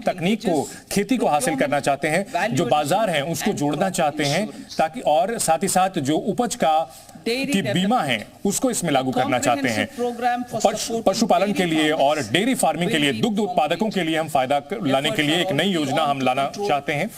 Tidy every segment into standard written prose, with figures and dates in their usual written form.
तकनीक को, खेती को हासिल करना चाहते हैं, जो बाजार हैं उसको जोड़ना चाहते हैं, ताकि और साथ ही साथ जो उपज की बीमा है उसको इसमें लागू करना चाहते हैं। पशुपालन के लिए और डेयरी फार्मिंग के लिए, दुग्ध उत्पादकों के लिए हम फायदा लाने के लिए एक नई योजना हम लाना चाहते हैं।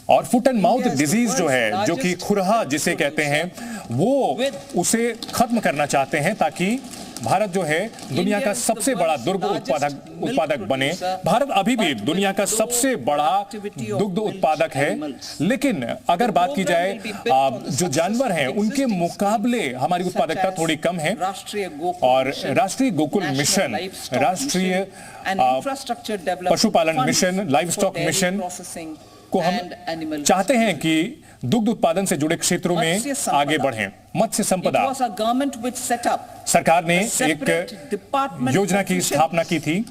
और फुट एंड माउथ डिजीज जो है, जो कि खुरहा जिसे कहते हैं, वो उसे खत्म करना चाहते हैं, ताकि भारत जो है दुनिया का सबसे बड़ा दुग्ध उत्पादक बने। भारत अभी भी दुनिया का सबसे बड़ा दुग्ध उत्पादक है, लेकिन अगर बात की जाए जो जानवर हैं उनके मुकाबले हमारी उत्पादकता थोड़ी कम है। और राष्ट्रीय गोकुल मिशन, राष्ट्रीय पशुपालन मिशन, लाइव स्टॉक मिशन को हम चाहते हैं कि दुग्ध उत्पादन से जुड़े क्षेत्रों में आगे बढ़ें। मत्स्य संपदा, सरकार ने एक योजना की स्थापना की थी,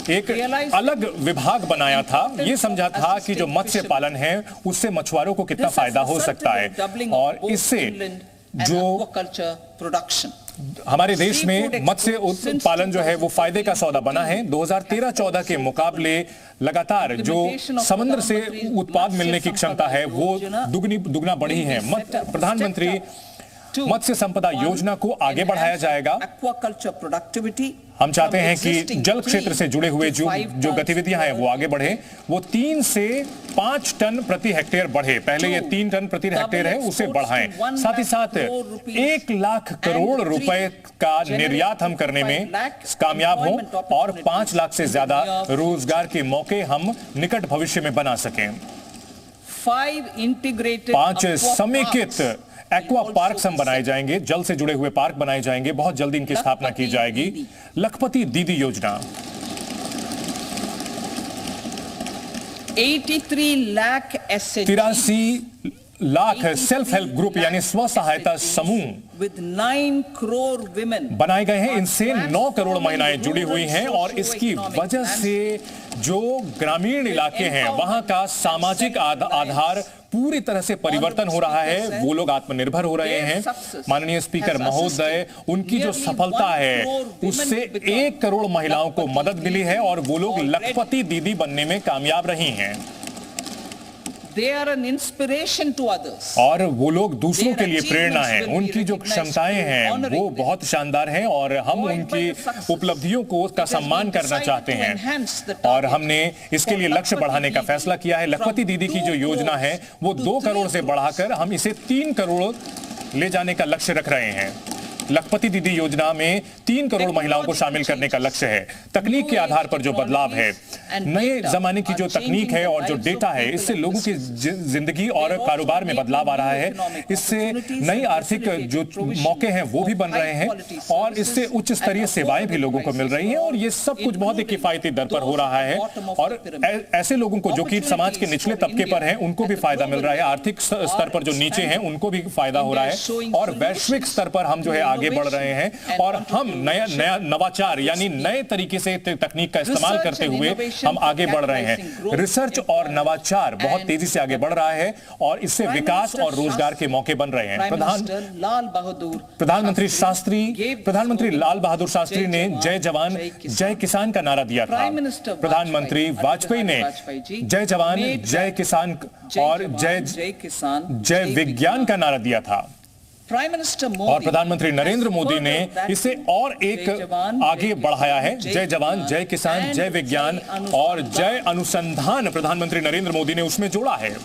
एक अलग विभाग बनाया था। ये समझा था कि जो मत्स्य पालन है उससे मछुआरों को कितना फायदा हो सकता है, और इससे जो हमारे देश में मत्स्य उत्पादन जो है वो फायदे का सौदा बना है। 2013-14 के मुकाबले लगातार जो समुद्र से उत्पाद मिलने की क्षमता है वो दुगना बढ़ी है। प्रधानमंत्री मत्स्य संपदा योजना को आगे बढ़ाया जाएगा। हम चाहते हैं कि जल क्षेत्र से जुड़े हुए जो गतिविधियां हैं वो आगे बढ़े, वो 3 से 5 टन प्रति हेक्टेयर बढ़े। पहले ये 3 टन प्रति हेक्टेयर है, उसे बढ़ाएं। साथ ही साथ 1 लाख करोड़ रुपए का निर्यात हम करने में कामयाब हों, और 5 लाख से ज्यादा रोजगार के मौके हम निकट भविष्य में बना सकें। 5 समेकित एक्वा पार्क हम बनाए जाएंगे, जल से जुड़े हुए पार्क बनाए जाएंगे, बहुत जल्दी इनकी स्थापना की जाएगी। लखपति दीदी योजना, 83 लाख सेल्फ हेल्प ग्रुप यानी स्व सहायता समूह with 9 crore women बनाए गए हैं। इनसे 9 करोड़ महिलाएं जुड़ी हुई हैं, और इसकी वजह से जो ग्रामीण इलाके हैं वहां का सामाजिक आधार पूरी तरह से परिवर्तन हो रहा है। वो लोग आत्मनिर्भर हो रहे हैं। माननीय स्पीकर महोदय, उनकी जो सफलता है उससे 1 करोड़ महिलाओं को मदद मिली है, और वो लोग लखपति दीदी बनने में कामयाब रही हैं। They are an inspiration to others. और वो लोग दूसरों के लिए प्रेरणा है। उनकी जो क्षमताएं हैं वो बहुत शानदार हैं, और हम उनकी उपलब्धियों को का सम्मान करना चाहते हैं, और हमने इसके लिए लक्ष्य बढ़ाने का फैसला किया है। लखपति दीदी की जो योजना है वो 2 करोड़ से बढ़ाकर हम इसे 3 करोड़ ले जाने का लक्ष्य रख रहे हैं। लखपति दीदी योजना में 3 करोड़ महिलाओं को शामिल करने का लक्ष्य है। तकनीक के आधार पर जो बदलाव है, नए जमाने की जो तकनीक है और जो डेटा है, इससे लोगों की जिंदगी और कारोबार में बदलाव आ रहा है। इससे नई आर्थिक जो मौके हैं वो भी बन रहे हैं, और इससे उच्च स्तरीय सेवाएं भी लोगों को मिल रही हैं, और ये सब कुछ बहुत ही किफायती दर पर हो रहा है। और ऐसे लोगों को जो कि समाज के निचले तबके पर हैं उनको भी फायदा मिल रहा है। आर्थिक स्तर पर जो नीचे हैं उनको भी फायदा हो रहा है, और वैश्विक स्तर पर हम जो है आगे बढ़ रहे हैं। और हम नया नवाचार यानी नए तरीके से तकनीक का इस्तेमाल करते हुए हम आगे बढ़ रहे हैं। रिसर्च और नवाचार बहुत तेजी से आगे बढ़ रहा है, और इससे विकास और रोजगार के मौके बन रहे हैं। प्रधानमंत्री लाल बहादुर शास्त्री ने जय जवान जय किसान का नारा दिया था। प्रधानमंत्री वाजपेयी ने जय जवान जय किसान और जय विज्ञान का नारा दिया था। और प्रधानमंत्री नरेंद्र मोदी ने इसे और एक आगे बढ़ाया है। जय जवान जय किसान जय विज्ञान और जय अनुसंधान प्रधानमंत्री नरेंद्र मोदी ने उसमें जोड़ा है।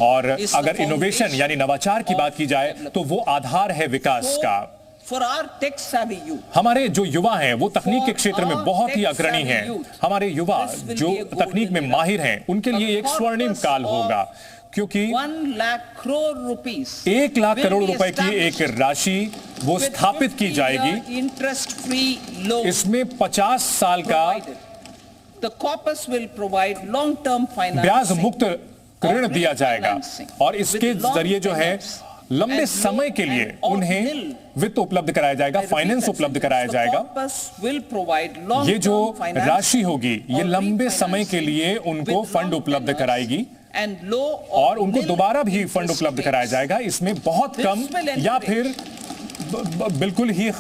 और अगर इनोवेशन यानी नवाचार की बात की जाए तो वो आधार है विकास का। हमारे जो युवा हैं वो तकनीक के क्षेत्र में बहुत ही अग्रणी हैं। हमारे युवा जो तकनीक में माहिर हैं उनके लिए एक स्वर्णिम काल होगा, क्योंकि 1 लाख करोड़ रुपए की एक राशि वो स्थापित की जाएगी। इंटरेस्ट फ्री लोन, इसमें 50 साल का ब्याज मुक्त ऋण दिया जाएगा, और इसके जरिए जो है लंबे समय के लिए उन्हें वित्त उपलब्ध कराया जाएगा, फाइनेंस उपलब्ध कराया जाएगा। ये जो राशि होगी ये लंबे समय के लिए उनको फंड उपलब्ध कराएगी, और उनको दोबारा भी फंड उपलब्ध कराया जाएगा। इसमें बहुत कम या फिर बिल्कुल ही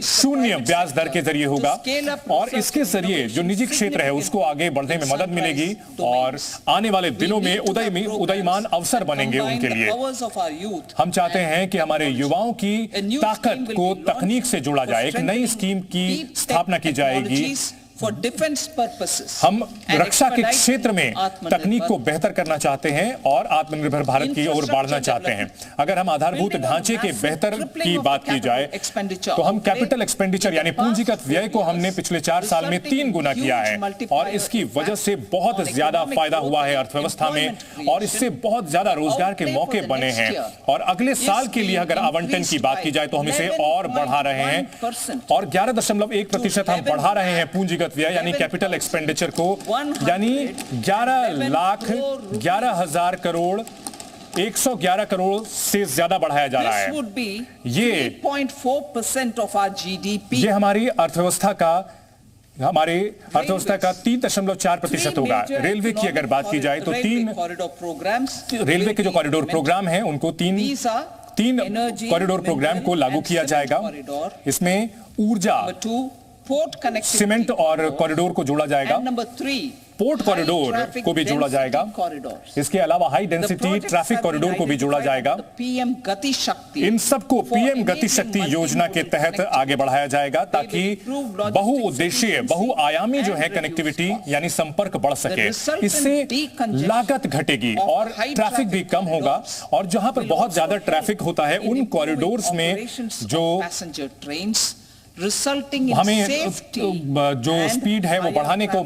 शून्य ब्याज दर के जरिए होगा और इसके जरिए जो निजी क्षेत्र है उसको आगे बढ़ने में मदद मिलेगी और आने वाले दिनों में उदयमान अवसर बनेंगे उनके लिए। हम चाहते हैं कि हमारे युवाओं की ताकत को तकनीक से जोड़ा जाए, एक नई स्कीम की स्थापना की जाएगी। For defense purposes, हम रक्षा के क्षेत्र में तकनीक को बेहतर करना चाहते हैं और आत्मनिर्भर भारत की ओर बढ़ना चाहते हैं। अगर हम आधारभूत ढांचे के बेहतर की बात की जाए तो हम कैपिटल एक्सपेंडिचर यानी पूंजीगत व्यय को हमने पिछले 4 साल में 3 गुना किया है और इसकी वजह से बहुत ज्यादा फायदा हुआ है अर्थव्यवस्था में और इससे बहुत ज्यादा रोजगार के मौके बने हैं। और अगले साल के लिए अगर आवंटन की बात की जाए तो हम इसे और बढ़ा रहे हैं और 11.1% हम बढ़ा रहे हैं पूंजीगत व्यय यानी कैपिटल एक्सपेंडिचर को, यानी 11,11,000 करोड़ 111 करोड़ से ज्यादा बढ़ाया जा रहा है। ये 3.4% of our GDP. ये हमारी अर्थव्यवस्था का 3.4% होगा। रेलवे की अगर बात की जाए तो 3 रेलवे के जो कॉरिडोर प्रोग्राम हैं उनको 3 कॉरिडोर प्रोग्राम को लागू किया जाएगा। इसमें ऊर्जा, सीमेंट और कॉरिडोर को जोड़ा जाएगा, पोर्ट कॉरिडोर को भी जोड़ा जाएगा, इसके अलावा हाई डेंसिटी ट्रैफिक कॉरिडोर को भी जोड़ा जाएगा। इन सबको पीएम गति शक्ति योजना के तहत आगे बढ़ाया जाएगा ताकि बहुउद्देशीय बहुआयामी जो है कनेक्टिविटी यानी संपर्क बढ़ सके। इससे लागत घटेगी और ट्रैफिक भी कम होगा और जहां पर बहुत ज्यादा ट्रैफिक होता है उन कॉरिडोर्स में जो हमें जो स्पीड है वो बढ़ाने को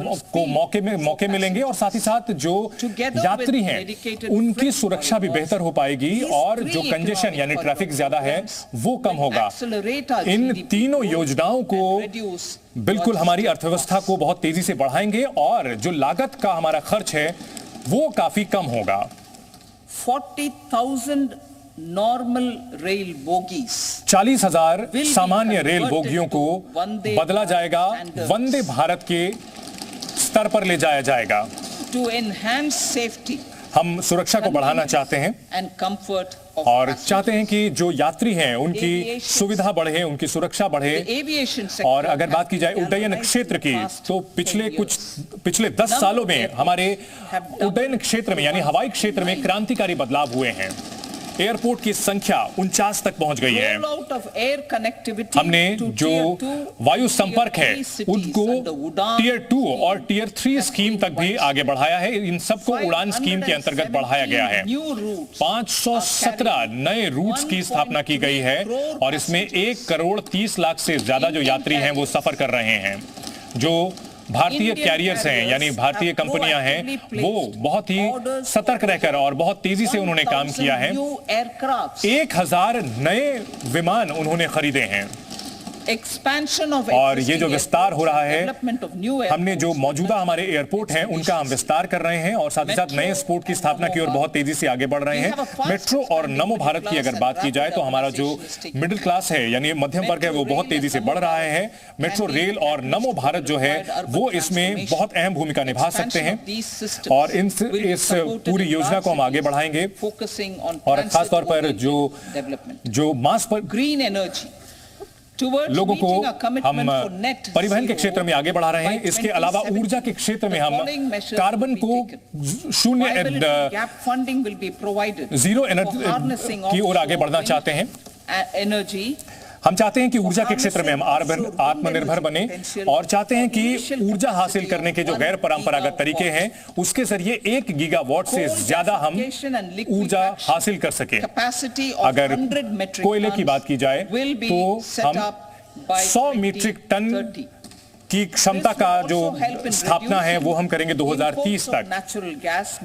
मौके मिलेंगे और साथ ही साथ जो यात्री हैं उनकी सुरक्षा भी बेहतर हो पाएगी और जो कंजेशन यानी ट्रैफिक ज्यादा है वो कम होगा। इन तीनों योजनाओं को बिल्कुल हमारी अर्थव्यवस्था को बहुत तेजी से बढ़ाएंगे और जो लागत का हमारा खर्च है वो काफी कम होगा। 40,000 नॉर्मल रेल बोगीज 40,000 सामान्य रेल बोगियों को बदला जाएगा, वंदे भारत के स्तर पर ले जाया जाएगा। टू एनहांस सेफ्टी, हम सुरक्षा को बढ़ाना चाहते हैं एंड कंफर्ट और चाहते हैं कि जो यात्री हैं उनकी सुविधा बढ़े, उनकी सुरक्षा बढ़े। और अगर बात की जाए उड्डयन क्षेत्र की तो पिछले 10 सालों में हमारे उड्डयन क्षेत्र में यानी हवाई क्षेत्र में क्रांतिकारी बदलाव हुए हैं। एयरपोर्ट की संख्या 49 तक पहुंच गई है। हमने जो वायु संपर्क है उनको टियर 2 और टियर 3 स्कीम तक भी आगे बढ़ाया है। इन सबको उड़ान स्कीम के अंतर्गत बढ़ाया गया है। 517 नए रूट्स की स्थापना की गई है और इसमें 1 करोड़ 30 लाख से ज्यादा जो यात्री हैं वो सफर कर रहे हैं। जो भारतीय कैरियर्स हैं यानी भारतीय कंपनियां हैं वो बहुत ही सतर्क रहकर और बहुत तेजी से उन्होंने काम किया है। 1000 नए विमान उन्होंने खरीदे हैं और ये जो विस्तार हो रहा है, हमने जो मौजूदा हमारे एयरपोर्ट हैं उनका हम विस्तार कर रहे हैं और साथ ही साथ नए एयरपोर्ट की स्थापना की ओर बहुत तेजी से आगे बढ़ रहे हैं। मेट्रो और नमो भारत की अगर बात की जाए तो हमारा जो मिडिल क्लास है यानी मध्यम वर्ग है वो बहुत तेजी से बढ़ रहा है। मेट्रो रेल और नमो भारत जो है वो इसमें बहुत अहम भूमिका निभा सकते हैं और इस पूरी योजना को हम आगे बढ़ाएंगे और खासतौर पर जो मास पर ग्रीन एनर्जी लोगों को हम परिवहन के क्षेत्र में आगे बढ़ा रहे हैं। इसके अलावा ऊर्जा के क्षेत्र में हम कार्बन को जीरो एनर्जी की ओर आगे बढ़ना चाहते हैं। हम चाहते हैं कि ऊर्जा के क्षेत्र में हम आत्मनिर्भर बने और चाहते हैं कि ऊर्जा हासिल करने के जो गैर परंपरागत तरीके हैं उसके जरिए 1 गीगावाट से ज्यादा हम ऊर्जा हासिल कर सके। अगर कोयले की बात की जाए तो हम 100 मीट्रिक टन की क्षमता का जो स्थापना है वो हम करेंगे 2030 तक।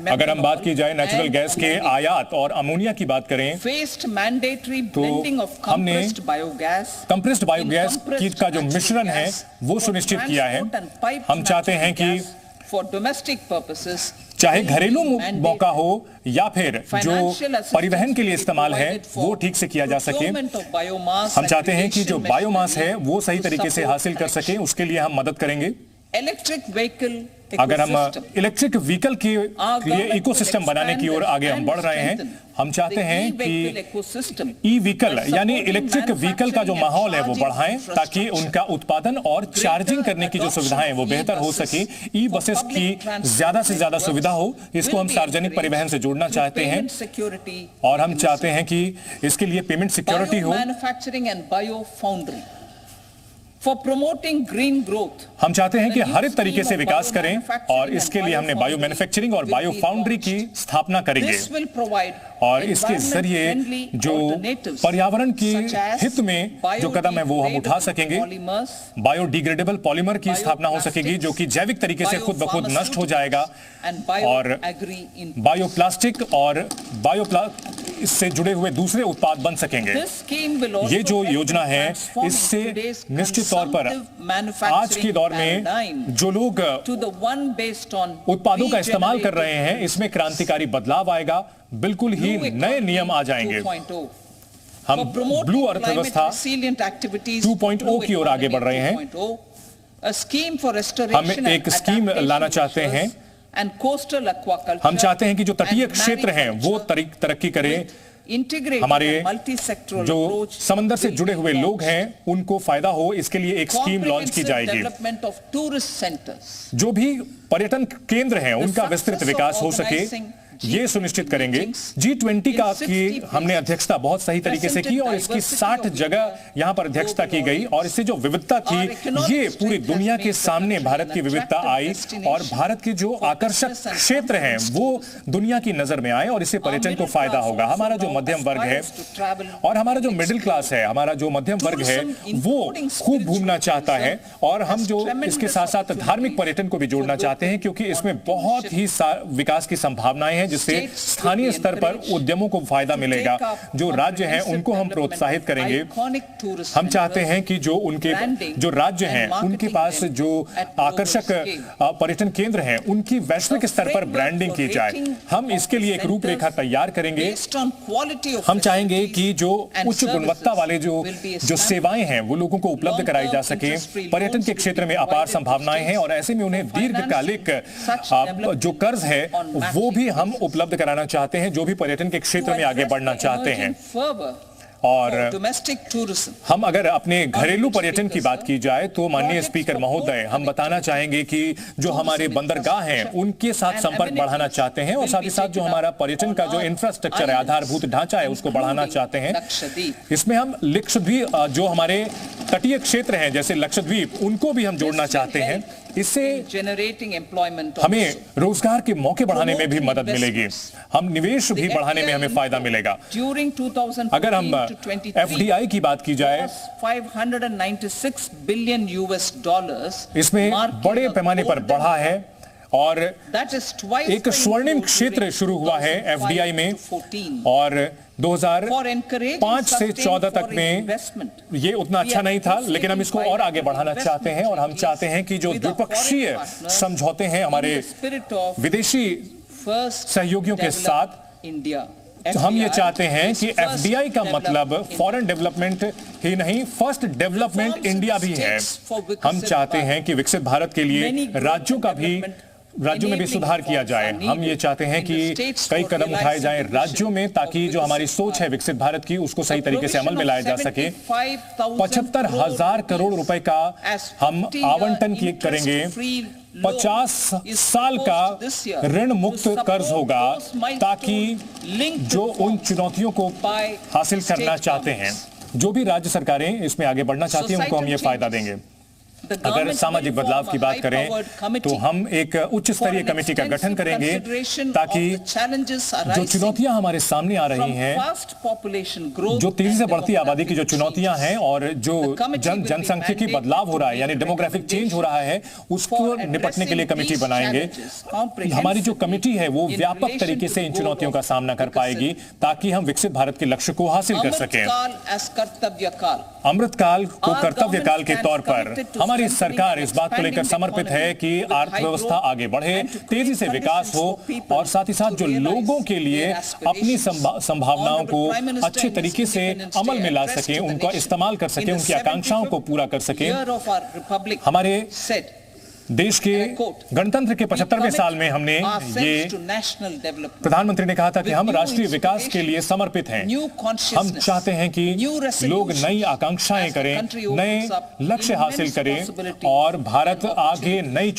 अगर हम बात की जाए नेचुरल गैस के आयात और अमोनिया की बात करें तो हमने कंप्रेस्ड बायोगैस की का जो मिश्रण है वो सुनिश्चित किया है। हम चाहते हैं कि चाहे घरेलू मौका हो या फिर जो परिवहन के लिए इस्तेमाल है वो ठीक से किया जा सके। हम चाहते हैं कि जो बायोमास है वो सही तरीके से हासिल कर सके, उसके लिए हम मदद करेंगे। इलेक्ट्रिक व्हीकल अगर हम इलेक्ट्रिक व्हीकल के लिए इकोसिस्टम बनाने की ओर आगे हम बढ़ रहे हैं, हम चाहते हैं कि ई व्हीकल यानी इलेक्ट्रिक व्हीकल का जो माहौल है वो बढ़ाएं ताकि उनका उत्पादन और चार्जिंग करने की जो सुविधाएं वो बेहतर हो सके। ई बसेस की ज्यादा से ज्यादा सुविधा हो, इसको हम सार्वजनिक परिवहन से जोड़ना चाहते हैं और हम चाहते हैं कि इसके लिए पेमेंट सिक्योरिटी हो। For promoting green growth, हम चाहते हैं कि हर एक तरीके से विकास करें और इसके लिए हमने बायो मैन्युफैक्चरिंग और बायो फाउंड्री की स्थापना करेंगे और इसके जरिए जो पर्यावरण की हित में जो कदम है वो हम उठा सकेंगे। बायोडिग्रेडेबल पॉलीमर की स्थापना हो सकेगी जो कि जैविक तरीके से खुद ब खुद नष्ट हो जाएगा और बायोप्लास्टिक और इससे जुड़े हुए दूसरे उत्पाद बन सकेंगे। ये जो योजना है इससे निश्चित तौर पर आज के दौर में जो लोग उत्पादों का इस्तेमाल कर रहे हैं इसमें क्रांतिकारी बदलाव आएगा, बिल्कुल ही नए नियम आ जाएंगे। हम ब्लू अर्थव्यवस्था 2.0 की ओर आगे बढ़ रहे हैं। हम एक स्कीम लाना चाहते हैं। हम चाहते हैं कि जो तटीय क्षेत्र हैं वो तरक्की करें, हमारे जो समंदर से जुड़े हुए लोग हैं उनको फायदा हो, इसके लिए एक स्कीम लॉन्च की जाएगी। जो भी पर्यटन केंद्र हैं उनका विस्तृत विकास हो सके ये सुनिश्चित करेंगे। G20 का की हमने अध्यक्षता बहुत सही तरीके से की और इसकी 60 जगह यहां पर अध्यक्षता की गई और इससे जो विविधता थी ये पूरी दुनिया के सामने भारत की विविधता आई और भारत के जो आकर्षक क्षेत्र हैं वो दुनिया की नजर में आए और इससे पर्यटन को फायदा होगा। हमारा जो मध्यम वर्ग है और हमारा जो मिडिल क्लास है, हमारा जो मध्यम वर्ग है वो खूब घूमना चाहता है और हम जो इसके साथ साथ धार्मिक पर्यटन को भी जोड़ना चाहते हैं क्योंकि इसमें बहुत ही विकास की संभावनाएं हैं जिससे स्थानीय स्तर पर उद्यमों को फायदा मिलेगा। जो राज्य हैं उनको हम प्रोत्साहित करेंगे। हम चाहते हैं कि जो उनके जो राज्य हैं उनके पास जो आकर्षक पर्यटन केंद्र हैं उनकी वैश्विक स्तर पर ब्रांडिंग की जाए। हम इसके लिए एक रूपरेखा तैयार करेंगे। हम चाहेंगे कि जो उच्च गुणवत्ता वाले जो सेवाएं हैं वो लोगों को उपलब्ध कराई जा सके। पर्यटन के क्षेत्र में अपार संभावनाएं हैं और ऐसे में उन्हें दीर्घकालिक जो कर्ज है वो भी हम उपलब्ध कराना चाहते हैं जो भी पर्यटन के क्षेत्र में आगे बढ़ना चाहते हैं। और हम अगर अपने घरेलू पर्यटन की बात की जाए तो माननीय स्पीकर महोदय हम बताना चाहेंगे कि जो हमारे बंदरगाह हैं उनके साथ संपर्क बढ़ाना चाहते हैं और साथ ही साथ जो हमारा पर्यटन का जो इंफ्रास्ट्रक्चर है, आधारभूत ढांचा है उसको बढ़ाना चाहते हैं। इसमें हम लक्षद्वीप जो हमारे तटीय क्षेत्र हैं जैसे लक्षद्वीप उनको भी हम जोड़ना चाहते हैं। इससे हमें रोजगार के मौके बढ़ाने में भी मदद मिलेगी, हम निवेश भी बढ़ाने में हमें फायदा मिलेगा। अगर हम FDI की बात की जाए $596 बिलियन इसमें बड़े पैमाने पर बढ़ा है और एक स्वर्णिम क्षेत्र शुरू हुआ है FDI में और 2005 से 14 तक में ये उतना अच्छा नहीं था लेकिन हम इसको और आगे बढ़ाना चाहते हैं और हम चाहते हैं कि जो द्विपक्षीय समझौते हैं हमारे विदेशी सहयोगियों के साथ तो हम ये चाहते हैं कि FDI का मतलब फॉरेन डेवलपमेंट ही नहीं, फर्स्ट डेवलपमेंट इंडिया भी है। हम चाहते हैं कि विकसित भारत के लिए राज्यों में भी सुधार किया जाए। हम ये चाहते हैं कि कई कदम उठाए जाएं राज्यों में ताकि जो हमारी सोच है विकसित भारत की उसको सही तरीके से अमल में लाया जा सके। 75,000 करोड़ रुपए का हम आवंटन करेंगे। 50 साल का ऋण मुक्त कर्ज होगा ताकि जो उन चुनौतियों को हासिल करना चाहते हैं, जो भी राज्य सरकारें इसमें आगे बढ़ना चाहती हैं उनको हम ये फायदा देंगे। अगर सामाजिक बदलाव की बात करें तो हम एक उच्च स्तरीय कमेटी का गठन करेंगे ताकि जो चुनौतियां हमारे सामने आ रही हैं, जो तेजी से बढ़ती आबादी की जो चुनौतियां हैं और जो जनसांख्यिकी बदलाव हो रहा है यानी डेमोग्राफिक चेंज हो रहा है उसको निपटने के लिए कमेटी बनाएंगे। हमारी जो कमेटी है वो व्यापक तरीके से इन चुनौतियों का सामना कर पाएगी ताकि हम विकसित भारत के लक्ष्य को हासिल कर सकें। अमृतकाल को कर्तव्य काल के तौर पर हमारी सरकार इस बात को लेकर समर्पित है कि अर्थव्यवस्था आगे बढ़े, तेजी से विकास हो और साथ ही साथ जो लोगों के लिए अपनी संभावनाओं को अच्छे तरीके से अमल में ला सके, उनका इस्तेमाल कर सके, उनकी आकांक्षाओं को पूरा कर सके। हमारे देश के गणतंत्र के 75वें साल में हमने ये प्रधानमंत्री ने कहा था कि हम राष्ट्रीय विकास के लिए समर्पित हैं। हम चाहते हैं कि लोग नई आकांक्षाएं करें, नए लक्ष्य हासिल करें और भारत आगे नई